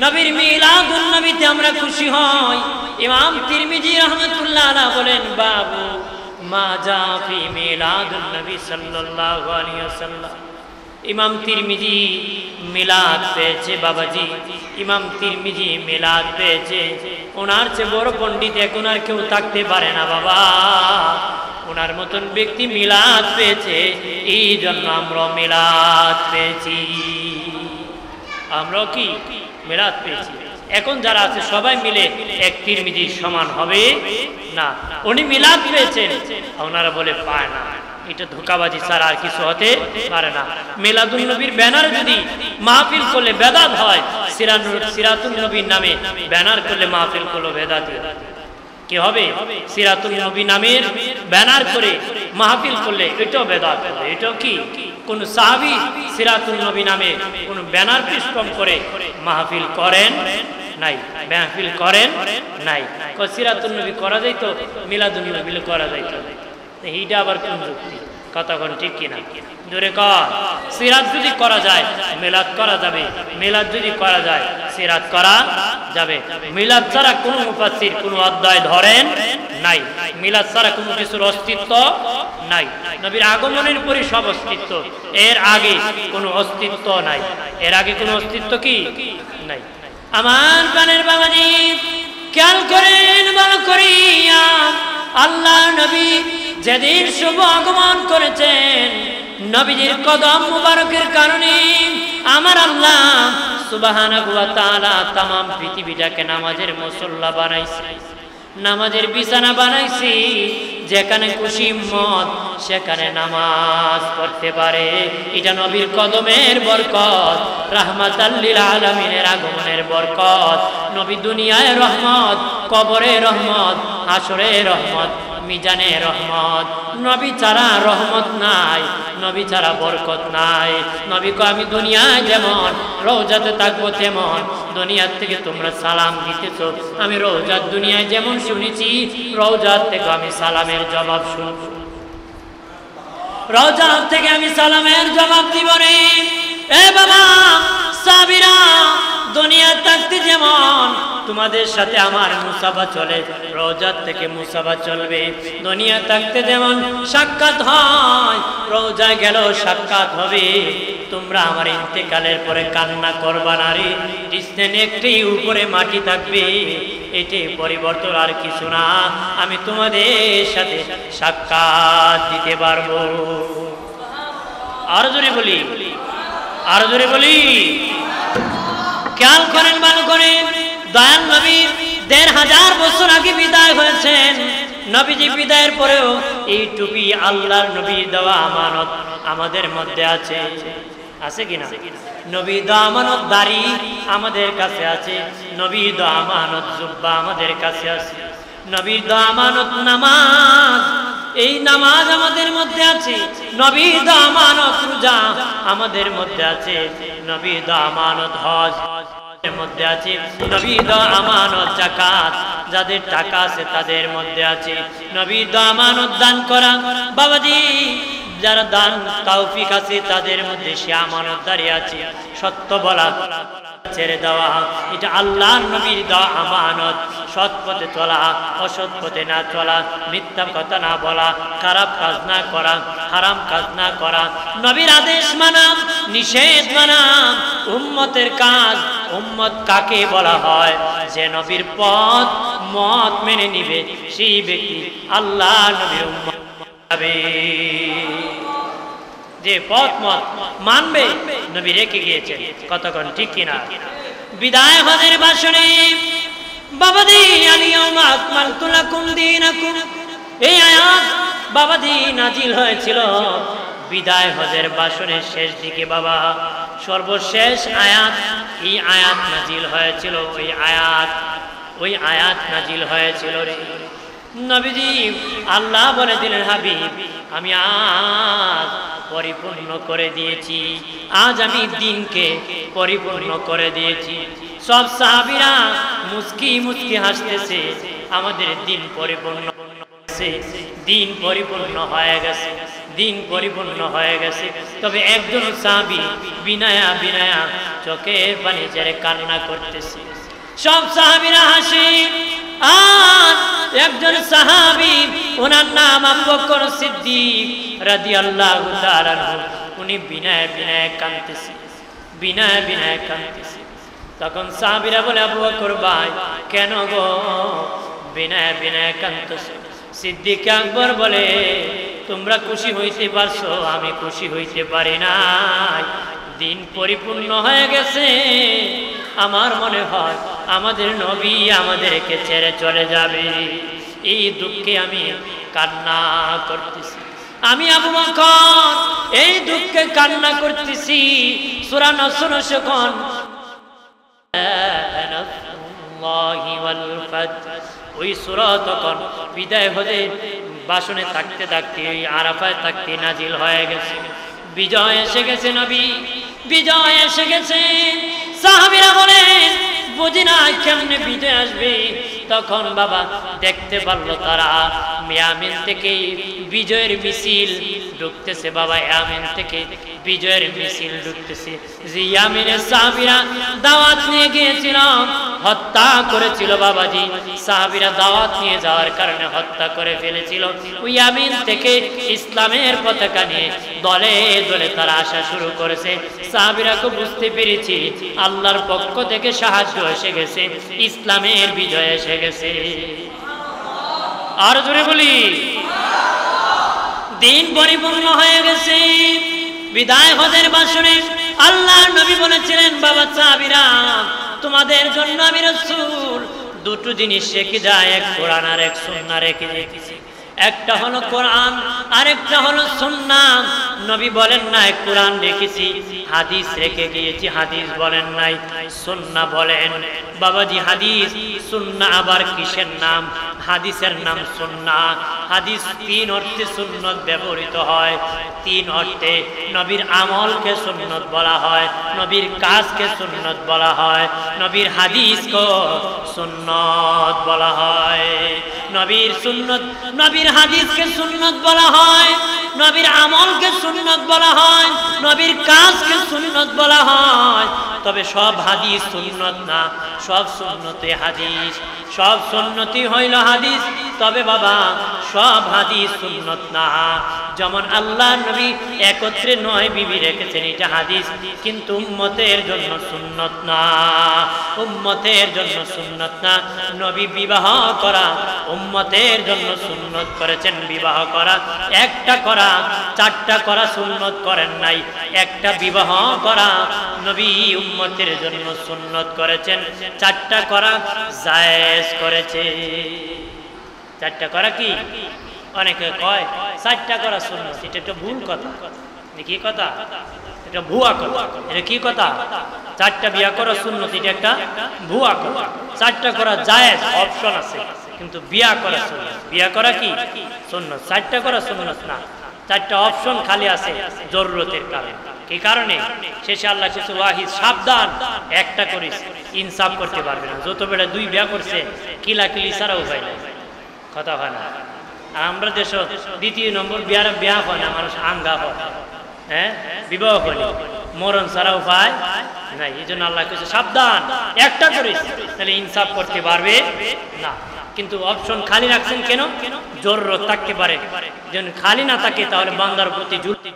নবীর মিলাদুন নবীতে আমরা খুশি হই। ইমাম তিরমিজি রাহমাতুল্লাহ আলাইহি বলেন বাবু মা জা ফি মিলাদুন নবী সাল্লাল্লাহু আলাইহি ওয়াসাল্লাম। ইমাম তিরমিজি মিলাদ পেয়েছে বাবাজি, ইমাম তিরমিজি মিলাদ পেয়েছে। ওনার চেয়ে বড় পণ্ডিত এখন আর কেউ থাকতে পারে না বাবা। ওনার মতন ব্যক্তি মিলাদ পেয়েছে, এই জন্য আমরা মিলাদ পেয়েছি। আমরা কি মিলাদ পেয়েছি। এখন যারা আছে সবাই মিলে এক তিরমিজির সমান হবে না। উনি মিলাদ পেয়েছেন, ওনারা বলে পায় না। এটা ধোঁকাবাজি ছাড়া আর কিছু হতে পারে না। মিলাদুন নবীর ব্যানার যদি মাহফিল করলে বেদাত হয়, সিরাতুন নবীর নামে ব্যানার করলে মাহফিল করলে বেদাত কি হবে? সিরাতুন নবী নামের ব্যানার করে মাহফিল করলে এটাও বেদাত হবে। এটাও কি? কোন সাহাবী সিরাতুন নবী নামে কোন ব্যানার পিস্টম করে মাহফিল করেন নাই, মাহফিল করেন নাই। সিরাতুন নবী করা যাইত, মিলাদুন নবী করা যাইত, এইটা আবার কোন যুক্তি? কথা কোন ঠিক কিনা? জোরে কর। সিরাত যদি করা যায় মিলাদ করা যাবে, মিলাদ যদি করা যায় সিরাত করা যাবে। মিলাদ ছাড়া কোনো মুফাসসির কোনো অধ্যায় ধরেন নাই, মিলাদ ছাড়া কোনো কিছুর অস্তিত্ব নাই। নবীর আগমনের পরই সব অস্তিত্ব, এর আগে কোনো অস্তিত্ব নাই। এর আগে কোনো অস্তিত্ব কি নাই। আমার প্রাণের বাবাজি খেয়াল করেন ভালো করিয়া, আল্লাহ নবী যেদিন শুভ আগমন করেছেন, নবীজির কদম মুবারকের কারণে আমার আল্লাহ সুবহানাহু ওয়া তাআলা तमाम পৃথিবীটাকে নামাজের মুসল্লা বানাইছে, নামাজের বিছানা বানাইছি। যেখানে খুশি মত সেখানে নামাজ পড়তে পারে। এটা নবীর কদমের বরকত, রাহমাতাল লিল আলামিনের আগমনের বরকত। নবী দুনিয়ায় রহমত, কবরে রহমত, হাসরে রহমত, মিজানে রহমত। নবী ছাড়া রহমত নাই, নবী ছাড়া বরকত নাই। নবীকে আমি দুনিয়ায় যেমন রওজাতে থাকবো তেমন, দুনিয়ার থেকে তোমরা সালাম দিতেছ, আমি রওজাত দুনিয়ায় যেমন শুনেছি, রওজাত থেকে আমি সালামের জবাব শুনব, রওজাত থেকে আমি সালামের জবাব দিব রে। এ বাবা সাহাবীরা, দুনিয়া থাকতে যেমন তোমাদের সাথে আমার মুসাফা চলে, রওজাত থেকে মুসাফা চলবে। দুনিয়া থাকতে যেমন সাক্ষাৎ হয়, রওজায় গেল সাক্ষাৎ হবে। তোমরা আমার ইন্তেকালের পরে কান্না করবা না রে, ডিসটেন একটি উপরে মাটি থাকবে, এটি পরিবর্তন আর কিছু না। আমি তোমাদের সাথে সাক্ষাৎ দিতে পারবো। আরো জোরে বলি, আরো জোরে বলি। খেয়াল করেন ভালো করে, দয়াল নবী ১৫০০ বছর আগে বিদায় হয়েছেন। নবীজি বিদায়ের পরেও এই টুপি আল্লাহর নবীর দেওয়া আমানত আমাদের মধ্যে আছে, আছে কিনা? নবী দেওয়া আমানত দাড়ি আমাদের কাছে আছে, নবী দেওয়া আমানত জুব্বা আমাদের কাছে আছে, নবী দেওয়া আমানত নামাজ, এই নামাজ আমাদের মধ্যে আছে, নবী দেওয়া আমানত রোজা আমাদের মধ্যে আছে, নবী দেওয়া আমানত হজ মধ্যে আছে, নবী দেওয়া আমানত যাকাত যাদের টাকা আছে তাদের মধ্যে আছে, নবী দেওয়া আমানত দান করা। বাবাজি, যারা দান তৌফিক আছে তাদের মধ্যে সে আমানতদারি আছে। সত্য বলা ছেড়ে দেওয়া, এটা আল্লাহর নবীর দেওয়া আমানত। সৎ পথে চলা, অসৎ পথে না চলা, মিথ্যা কথা না বলা, খারাপ কাজ না করা, হারাম কাজ না করা, নবীর আদেশ মানা, নিষেধ মানা। উম্মতের কাজ, উম্মত কাকে বলা হয়? যে নবীর পথ মত মেনে নিবে সেই ব্যক্তি আল্লাহ নবীর উম্মত হবে। যে পথ মত মানবে, নবী রেখে গিয়েছেন, কতক্ষণ ঠিক কিনা? বিদায় হজের ভাষণে বাবাদি আলিয়াউমা আকমালতু লাকুম দীনাকুম, এই আয়াত বাবাদি নাজিল হয়েছিল বিদায় হজের ভাষণের শেষ দিকে। বাবা, সর্বশেষ আয়াত, এই আয়াত নাজিল হয়েছিল, ওই আয়াত নাজিল হয়েছিল রে নবীজি। আল্লাহ বলে দিলেন, হাবিব আমি আজ পরিপূর্ণ করে দিয়েছি, আজ আমি দিনকে পরিপূর্ণ করে দিয়েছি। সব সাহাবীরা মুস্কি মুস্কি হাসতেছে, আমাদের দিন পরিপূর্ণ হয়েছে, দিন পরিপূর্ণ হয়ে গেছে, দিন পরিপূর্ণ হয়ে গেছে। তবে একজন সাহাবী বিনায়া বিনায়া চোখের পানি ছেড়ে কান্না করতেছে। সব সাহাবীরা হাসে, আর একজন সাহাবী, ওনার নাম আবু বকর সিদ্দিক রাদিয়াল্লাহু তাআলা আনহু, উনি বিনায় বিনায় কাঁদতেছে, বিনায় বিনায় কাঁদতেছে। তখন সাহাবীরা বলে, আবু বকর ভাই কেন গো বিনায় বিনায় কাঁদতেছো? সিদ্দিক আকবর বলে, তোমরা খুশি হইতে পারছো, আমি খুশি হইতে পারি নাই। দিন পরিপূর্ণ হয়ে গেছে, আমার মনে হয় আমাদের নবী আমাদেরকে ছেড়ে চলে যাবে, এই দুঃখে আমি কান্না করতেছি। আমি আবু বকর এই দুঃখে কান্না করতেছি। সূরা নসর যখন ওই সূরা তখন বিদায় হতে ভাষণে থাকতে থাকতে, আরাফায় থাকতে নাজিল হয়ে গেছে। বিজয় এসে গেছে, নবী বিজয় এসে গেছে। সাহাবীরা বলেন, বুঝি না কেমনে বিজয় আসবে। তখন বাবা দেখতে পারলো তারা ইয়ামিন থেকে বিজয়ের মিছিল ঢুকতেছে। বাবা ইয়ামিন থেকে বিজয়ের মিছিল ঢুকতেছে। যে ইয়ামিনের সাহাবীরা দাওয়াত নিয়ে গিয়েছিল, হত্যা করেছিল বাবাজি, সাহাবীরা দাওয়াত নিয়ে যাওয়ার কারণে হত্যা করে ফেলেছিল। ওই ইয়ামিন থেকে ইসলামের পতাকা নিয়ে দলে দলে তারা আসা শুরু করেছে। সাহাবীরা খুব বুঝতে পেরেছি আল্লাহর পক্ষ থেকে সাহায্য এসে গেছে, ইসলামের বিজয় এসে গেছে। আর জোরে বলি দিন পরিপূর্ণ হয়ে গেছে। বিদায় হজের বাসনে আল্লাহর নবী বলেছিলেন, বাবা সাহাবীরা, তোমাদের জন্য আমি রাসূল দুটো জিনিস রেখে যায়, এক কোরআন আর এক সুন্নাহ রেখে দিয়েছি। একটা হলো কোরআন, আরেকটা হলো সুন্নাহ। নবী বলেন নাই কোরআন রেখেছি, হাদিস রেখে গিয়েছি, হাদিস বলেন নাই, সুন্নাহ বলেন। বাবাজি, হাদিস সুন্নাহ আবার কিসের নাম? হাদিসের নাম সুন্নাহ। হাদিস তিন অর্থে সুন্নত ব্যবহৃত হয়, তিন অর্থে। নবীর আমলকে সুন্নত বলা হয়, নবীর কাজকে সুন্নত বলা হয়, নবীর হাদিসকে সুন্নত বলা হয়। নবীর সুন্নত, নবীর হাদিসকে সুন্নত বলা হয়, নবীর আমলকে সুন্নত বলা হয়, নবীর কাজকে সুন্নত বলা হয়। তবে সব হাদিস সুন্নত না, সব সুন্নতে হাদিস, সব সুন্নতি হইল হাদিস, তবে বাবা সব হাদিস সুন্নত না। যেমন আল্লাহ নবী একত্রে 9 বিবি রেখেছেন, এটা হাদিস, কিন্তু উম্মতের জন্য সুন্নত না, উম্মতের জন্য সুন্নত না। নবী বিবাহ করা উম্মতের জন্য সুন্নত করেছেন, বিবাহ করা, একটা করা, 4টা করা সুন্নত করেন নাই। একটা বিবাহ করা নবী উম্মতের জন্য সুন্নত করেছেন, 4টা করা জায়েজ করেছে। 4টা করা কি? অনেকে কয় 4টা করা সুন্নত, এটা একটা ভুল কথা। কি কথা? এটা ভুয়া কথা। এটা কি কথা? 4টা বিয়া করা সুন্নত, এটা একটা ভুয়া কথা। 4টা করা জায়েজ, অপশন আছে, কিন্তু বিয়া করা সুন্নত। বিয়া করা কি? সুন্নত। 4টা করা সুন্নত না, 4টা অপশন খালি আছে জরুরতের কারণে। কি কারণে? শেষে আল্লাহ কিছু ওয়াহিদ, সাবধান, একটা করিস, ইনসাফ করতে পারবে না। যত বেড়া 2 বিয়া করছে, কিলাকিলি ছাড়াও হয় না, কথা হয় না। আর আমরা দেশ 2য় নম্বর বিয়া হয় না, মানুষ আঙ্গা হয়, হ্যাঁ, বিবাহ করে মরণ ছাড়াও পায় নাই। এই জন্য আল্লাহ কিছু সাবধান, একটা করিস, তাহলে ইনসাফ করতে পারবে না। কিন্তু অপশন খালি রাখছেন কেন? জরুরত থাকতে পারে। যেন খালি না থাকে তাহলে বান্দার প্রতি জুলতি।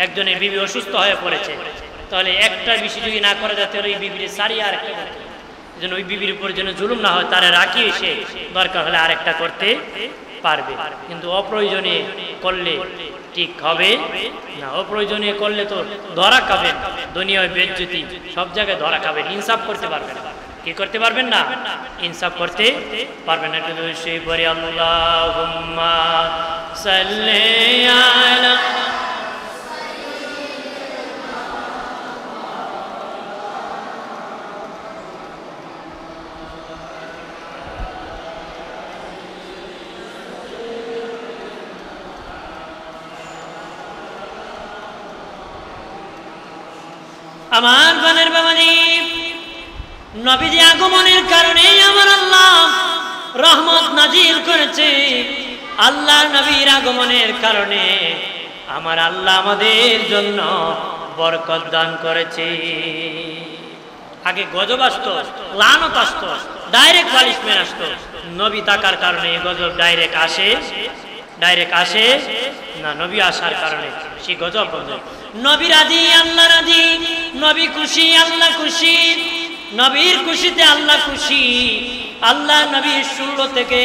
একজনের বিবি অসুস্থ হয়ে পড়েছে, তাহলে একটা বেশি যদি না করে যায়, তাহলে ওই বিবির সারি আর একটা করতে, যেন ওই বিবির উপর যেন জুলুম না হয়, তারা রাখি এসে দরকার হলে আরেকটা করতে পারবে। কিন্তু অপ্রয়োজনীয় করলে ঠিক হবে না। অপ্রয়োজনীয় করলে তো ধরা খাবেন, দুনিয়ায় বেজ্জতি, সব জায়গায় ধরা খাবেন, ইনসাফ করতে পারবেন না। কি করতে পারবেন না? ইনসাফ করতে পারবেন না। কিন্তু সেই পরে আল্লাহুম্মা সাল্লি আলা আমার বানের বাবাজি, নবীজি আগমনের কারণে আমার আল্লাহ রহমত নাজিল করেছে। আল্লাহর নবীর আগমনের কারণে আমার আল্লাহ আমাদের জন্য বরকত দান করেছে। আগে গজব আসতো, লানত আসতো, ডাইরেক্ট পানিশমেন্ট আসতো। নবী থাকার কারণে গজব ডাইরেক্ট আসে না, নবী আসার কারণে সে গজব বন্ধ। নবী রাজি, আল্লাহ রাজি, নবী খুশি, আল্লাহ খুশি, নবীর খুশিতে আল্লাহ খুশি। আল্লাহ নবী 16 থেকে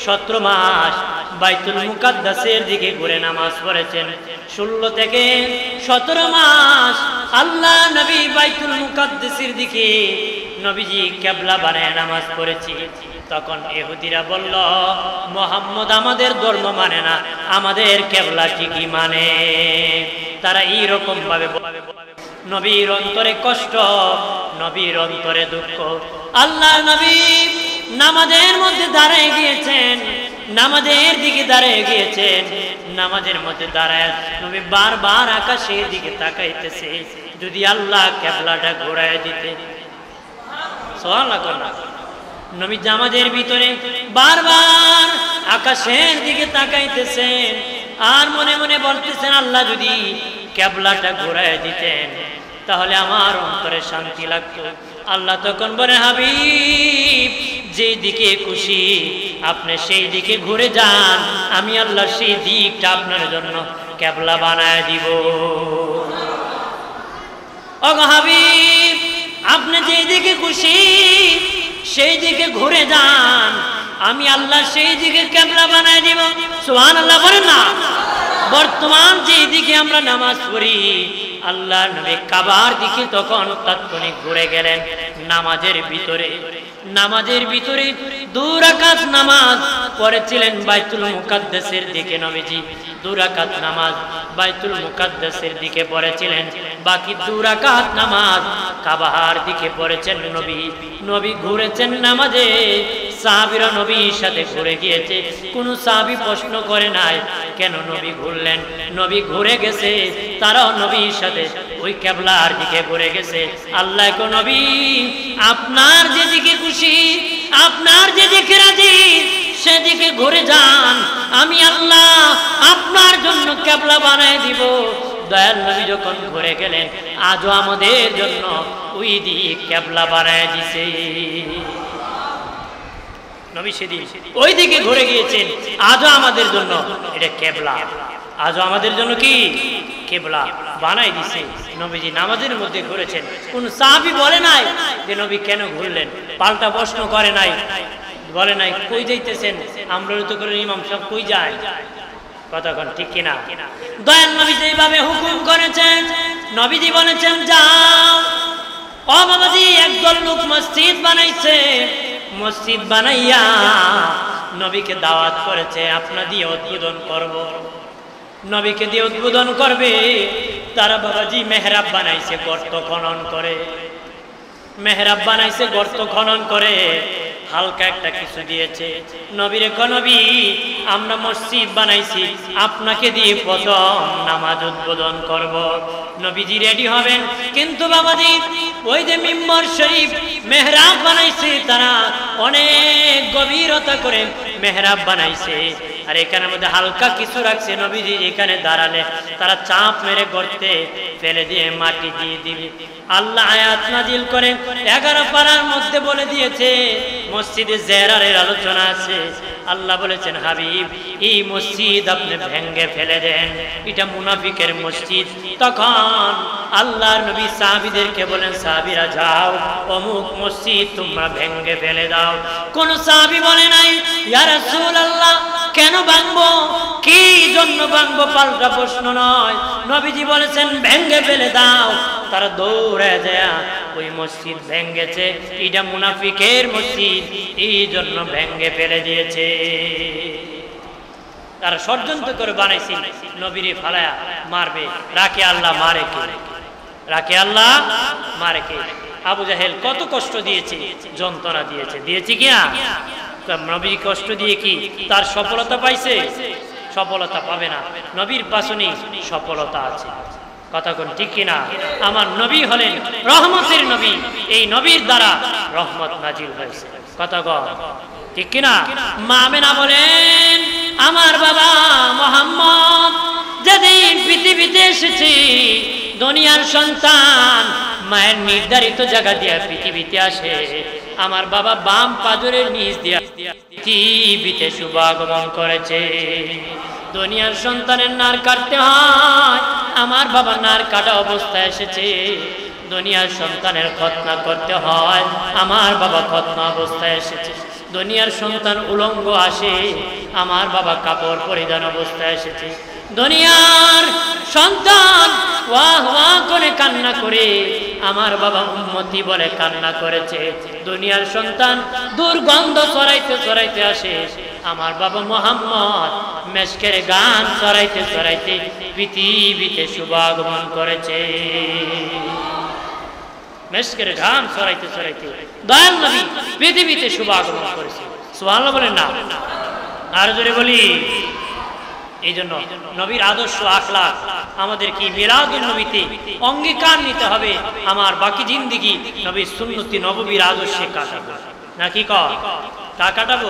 17 মাস বাইতুল মুকাদ্দাসের দিকে ঘুরে নামাজ পড়েছেন। 16 থেকে 17 মাস আল্লাহ নবী বাইতুল মুকাদ্দাসের দিকে নবীজি কিবলা বানায় নামাজ পড়েছে। তখন ইহুদিরা বলল, মুহাম্মদ আমাদের ধর্ম মানে না, আমাদের কিবলা ঠিকই মানে। তারা এইরকম ভাবে নবীর অন্তরে কষ্ট, নবীর অন্তরে দুঃখ। আল্লাহ নবী নামাজের মধ্যে দাঁড়িয়ে গিয়েছেন, নামাজের দিকে দাঁড়িয়ে গিয়েছেন, নামাজের মধ্যে দাঁড়ায় নবী বারবার আকাশের দিকে তাকাইতেছে, যদি আল্লাহ কিবলাটা ঘোরায় দিতে। সুবহানাল্লাহ। নবী নামাজের ভিতরে বারবার আকাশের দিকে তাকাইতেছেন আর মনে মনে বলতেছেন, আল্লাহ যদি কিবলাটা ঘোরায় দিতেন তাহলে আমার অন্তরে শান্তি লাগতো। আল্লাহ তখন বলে, হাবিব, যেই দিকে খুশি আপনি সেই দিকে ঘুরে যান, আমি আল্লাহ সেই দিকটা আপনার জন্য কিবলা বানায় দিব। ওগো হাবিব, আপনি যেই দিকে খুশি সেই দিকে ঘুরে যান, আমি আল্লাহ সেই দিকে কিবলা বানায় দিব। সুবহানাল্লাহ বলেন না। বর্তমান যে দিকে আমরা নামাজ পড়ি, আল্লাহর নবী কাবার দিকে তখন তাৎক্ষণিক ঘুরে গেলেন। নামাজের ভিতরে 2 রাকাত নামাজ পড়েছিলেন বাইতুল মুকাদ্দাসের দিকে। নবীজি 2 রাকাত নামাজ বাইতুল মুকাদ্দাসের দিকে পড়েছিলেন, বাকি 2 রাকাত নামাজ কাবার দিকে পড়েছেন। নবী ঘুরেছেন নামাজে, সাহাবীরা নবীর সাথে ঘুরে গিয়েছে। কোন সাহাবী প্রশ্ন করে নাই কেন নবী ঘুরলেন। নবী ঘুরে গেছে, তারাও নবীর সাথে ওই কিবলার দিকে ঘুরে গেছে। আল্লাহ কো নবী, আপনার যেদিকে খুশি, আপনার যেদিকে রাজি সেদিকে ঘুরে যান, আমি আল্লাহ আপনার জন্য কিবলা বানায় দিব। দয়াল নবী যখন ঘুরে গেলেন, আজও আমাদের জন্য ওই দিক কিবলা বানায় দিছে। নবী সেদিন ওই দিকে ঘুরে গিয়েছেন, আজও আমাদের জন্য এটা কিবলা, আজও আমাদের জন্য কি কিবলা বানাই দিছে। নবীজি নামাজের মধ্যে ঘুরেছেন, কোন সাহাবী বলে নাই যে নবী কেন ঘুরলেন, পাল্টা প্রশ্ন করে নাই, বলে নাই কই যাইতেছেন, আমরা তো করে ইমাম সাহেব কই যায়, কতক্ষণ ঠিক কিনা। দয়াল নবী যেভাবে হুকুম করেছেন, নবীজি বলেছেন যাও। ও বাবাজি, একদল লোক মসজিদ বানাইছে, মসজিদ বানাইয়া নবীকে দাওয়াত করেছে, আপনা দিয়ে উদ্বোধন করব। নবীকে দিয়ে উদ্বোধন করবে, তারা বাবাজি মেহরাব বানাইছে গর্ত খনন করে, মেহরাব বানাইছে গর্ত খনন করে, হালকা একটা কিছু দিয়েছে। নবীরে কো নবী, আমরা মসজিদ বানাইছি, আপনাকে দিয়ে প্রথম নামাজ উদ্বোধন করব। নবীজি রেডি হবেন, কিন্তু বাবাজি ওই যে মিম্বর শরীফ মেহরাব বানাইছে, তারা অনেক গভীরতা করে মেহরাব বানাইছে, আর এখানের মধ্যে হালকা কিছু রাখছে। নবীজি এখানে দাঁড়ালে তারা চাপ মেরে গর্তে ফেলে দিয়ে মাটি দিয়ে দিবে। আল্লাহ আয়াত নাজিল করেন, 11 পারার মধ্যে বলে দিয়েছে, মসজিদে জিরারের আলোচনা আছে। আল্লাহ বলেছেন, হাবিব এই মসজিদ আপনি ভেঙে ফেলে দেন, এটা মুনাফিকের মসজিদ। তখন আল্লাহর নবী সাহাবীদেরকে বলেন, সাহাবীরা যাও, অমুক মসজিদ তোমরা ভেঙে ফেলে দাও। কোন সাহাবী বলে নাই ইয়া রাসূলুল্লাহ কেন ভাঙবো, কি জন্য ভাঙবো, পাল্টা প্রশ্ন নয়। নবীজি বলেছেন ভেঙে ফেলে দাও। তারা দৌড়ে যায় ওই মসজিদ ভেঙেছে, এটা মুনাফিকের মসজিদ, এই জন্য ভেঙে ফেলে দিয়েছে। তারা ষড়যন্ত্র করে বানাইছে নবীরে ফালায়া মারবে, রাখে আল্লাহ মারে কে, রাখে আল্লাহ মারে কে। আবু জাহেল কত কষ্ট দিয়েছে, যন্ত্রণা দিয়েছে কিনা। নবী কষ্ট দিয়ে কি তার সফলতা পাইছে? সফলতা পাবে না। নবীর পাশনে সফলতা আছে, কথা কোন ঠিক কিনা। আমার নবী হলেন রহমতের নবী, এই নবীর দ্বারা রহমত নাজিল হয়েছে, কথা কন ঠিক কিনা। মা আমেনা বলেন, আমার বাবা মুহাম্মদ যেদিন পৃথিবীতে এসেছে, দুনিয়ার সন্তান মায়ের নির্ধারিত জায়গা দিয়ে পৃথিবীতে আসে, আমার বাবা বাম পাজরের নিচ দিয়ে পৃথিবীতে শুভাগমন করেছে। দুনিয়ার সন্তানের নার কাটতে হয়, আমার বাবা নার কাটা অবস্থায় এসেছে। দুনিয়ার সন্তানের খতনা করতে হয়, আমার বাবা খতনা অবস্থায় এসেছে। দুনিয়ার সন্তান উলঙ্গ আসে, আমার বাবা কাপড় পরিধান অবস্থায় এসেছে। দুনিয়ার সন্তান ওয়াহ ওয়াহ করে কান্না করে, আমার বাবা উম্মতি বলে কান্না করেছে। দুনিয়ার সন্তান দুর্গন্ধ ছড়াইতে ছড়াইতে আসে, আমার বাবা মুহাম্মদ মেশকের গান ছড়াইতে ছড়াইতে পৃথিবীতে শুভাগমন করেছে। মেশকের গান ছড়াইতে ছড়াইতে দয়াল নবী পৃথিবীতে শুভাগমন করেছে। সুবহানাল্লাহ বলেন না, আর জোরে বলি। এই জন্য নবীর আদর্শ আখলাক আমাদের কি মিলাদুন নবীতে অঙ্গীকার নিতে হবে। আমার বাকি জিন্দেগি নবীর সুন্নতি নববীর আদর্শে কাটাবো, নাকি কাটাবো?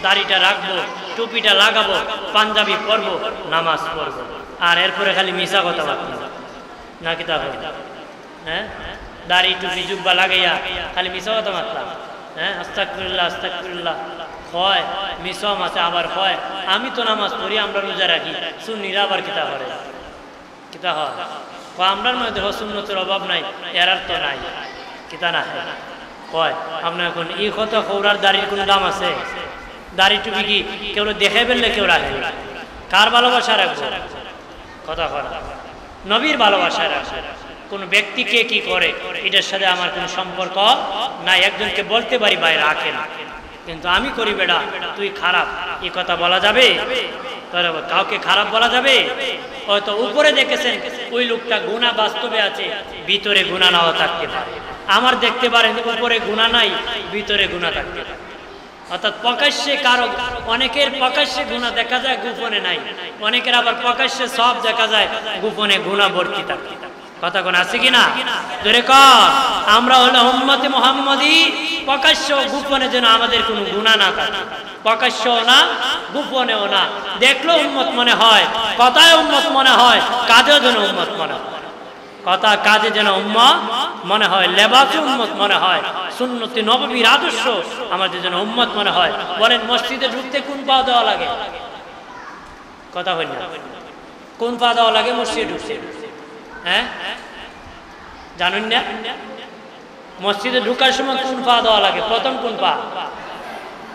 দাড়িটা রাখবো, টুপিটা লাগাবো, পাঞ্জাবি পরবো, নামাজ পড়বো, আর এরপরে খালি মিশা কথা বলবো, নাকি তা হবে? হ্যাঁ, দাড়ি টুপি জুব্বা লাগাইয়া খালি মিশা কথা মাতলাম। হ্যাঁ, আস্তাগফিরুল্লাহ আস্তাগফিরুল্লাহ হয়, মিশম আছে আবার হয়। আমি তো নামাজ পড়ি, আমরা রোজা রাখি, সুন্নিরা আবার কিতা করে, কিতা হয় আমরার মধ্যে সুন্নতের অভাব নাই, এরার তো নাই, কিতা না কয়। আপনার এখন এই কথা খৌরার দাড়ির কোনো দাম আছে? দাড়ি টুপি কি কেউ দেখে ফেললে কেউ রাখে? কার ভালোবাসা রাখবো? কথা বলা, নবীর ভালোবাসা রাখবো। কোন ব্যক্তিকে কি করে এটার সাথে আমার কোনো সম্পর্ক নাই। একজনকে বলতে পারি ভাই রাখেন, কিন্তু আমি করি বেটা তুই খারাপ, এই কথা বলা যাবে? কাউকে খারাপ বলা যাবে? হয়তো উপরে দেখেছেন ওই লোকটা গুনাহ বাস্তবে আছে, ভিতরে গুনাহ নাও থাকতে পারে। আমার দেখতে পারেন উপরে গুনাহ নাই, ভিতরে গুনাহ থাকতে পারে। অর্থাৎ প্রকাশ্যে কারো, অনেকের প্রকাশ্যে গুনাহ দেখা যায়, গোপনে নাই। অনেকের আবার প্রকাশ্যে সব দেখা যায়, গোপনে গুনাহ ভর্তি থাকে। কথা কোন আছে কিনা? ধরে কর, আমরা হলো উম্মতে মুহাম্মাদি, প্রকাশ্য গোপনে যেন আমাদের কোনো গুনাহ না থাকে। প্রকাশ্যও না, গোপনেও না। দেখলেও উম্মত মনে হয়, কথায় উম্মত মনে হয়, কাজেও যেন উম্মত মনে হয়। কথা কাজে যেন উম্মত মনে হয়, লেবাসে উম্মত মনে হয়, সুন্নতে নববীর আদর্শ আমাদের যেন উম্মত মনে হয়। বলেন মসজিদে ঢুকতে কোন পা দেওয়া লাগে? কথা হইল না, কোন পা দেওয়া লাগে মসজিদে ঢুকতে? হ্যাঁ জানুন না? মসজিদে ঢুকার সময় কোন পা দেওয়া লাগে? প্রথম কোন পা?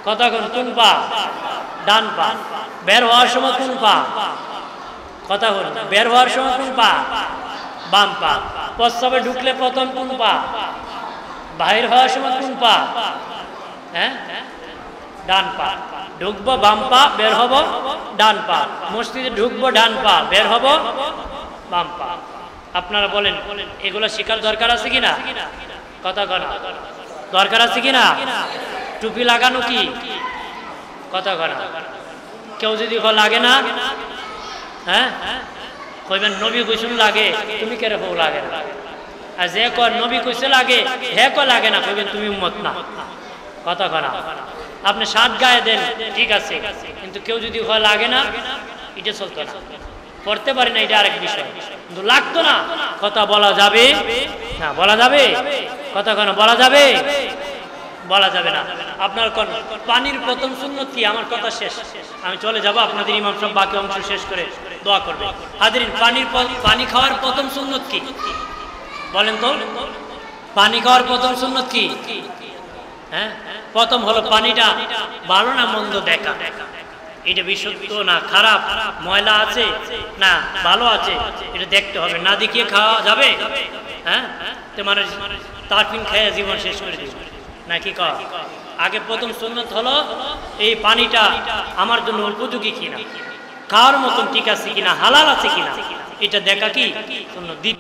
কথা কোন পা? ডান পা। বের হওয়ার সময় কোন পা? কথা বল, বের হওয়ার সময় কোন পা? বাম পা। প্রস্রাবে ঢুকলে প্রথম কোন পা? বাহির হওয়ার সময় কোন পা? হ্যাঁ ডান পা। ঢুকবো বাম পা, বের হব ডান পা। মসজিদে ঢুকবো ডান পা, বের হব বাম পা। আপনারা বলেন এগুলো শেখার দরকার আছে কিনা? কথা কনা দরকার আছে কিনা? টুপি লাগানো কি? কথা কনা কেউ যদি লাগে না, হ্যাঁ কইবেন নবী কইসুন লাগে, তুমি কেন বউ লাগে না? আর যে কর নবী কইসে লাগে, হে কো লাগে না, কইবেন তুমি উম্মত না। কথা কনা আপনি শার্ট গায়ে দেন ঠিক আছে, কিন্তু কেউ যদি লাগে না, এটা চলতো না। পড়তে পারি না, এটা আরেক বিষয়, কিন্তু লাগতো না। কথা বলা যাবে না? বলা যাবে? কথা কেন বলা যাবে? বলা যাবে না। আপনার কোন পানির প্রথম সুন্নত কি? আমার কথা শেষ, আমি চলে যাব। আপনাদের ইমাম সাহেব বাকি অংশ শেষ করে দোয়া করবে। হাজিরিন, পানি খাওয়ার প্রথম সুন্নত কি বলেন তো? পানি খাওয়ার প্রথম সুন্নত কি? হ্যাঁ প্রথম হলো পানিটা ভালো না মন্দ দেখা, এটা বিশুদ্ধ না খারাপ, ময়লা আছে না ভালো আছে, এটা দেখতে হবে। না দেখিয়ে খাওয়া যাবে? হ্যাঁ তো মানে তারপিন খেয়ে জীবন শেষ করে দিবে নাকি? আগে প্রথম সুন্নত হলো এই পানিটা আমার জন্য উপযোগী কিনা, খাওয়ার মতন ঠিক আছে কিনা, হালাল আছে কিনা, এটা দেখা কি সুন্নত।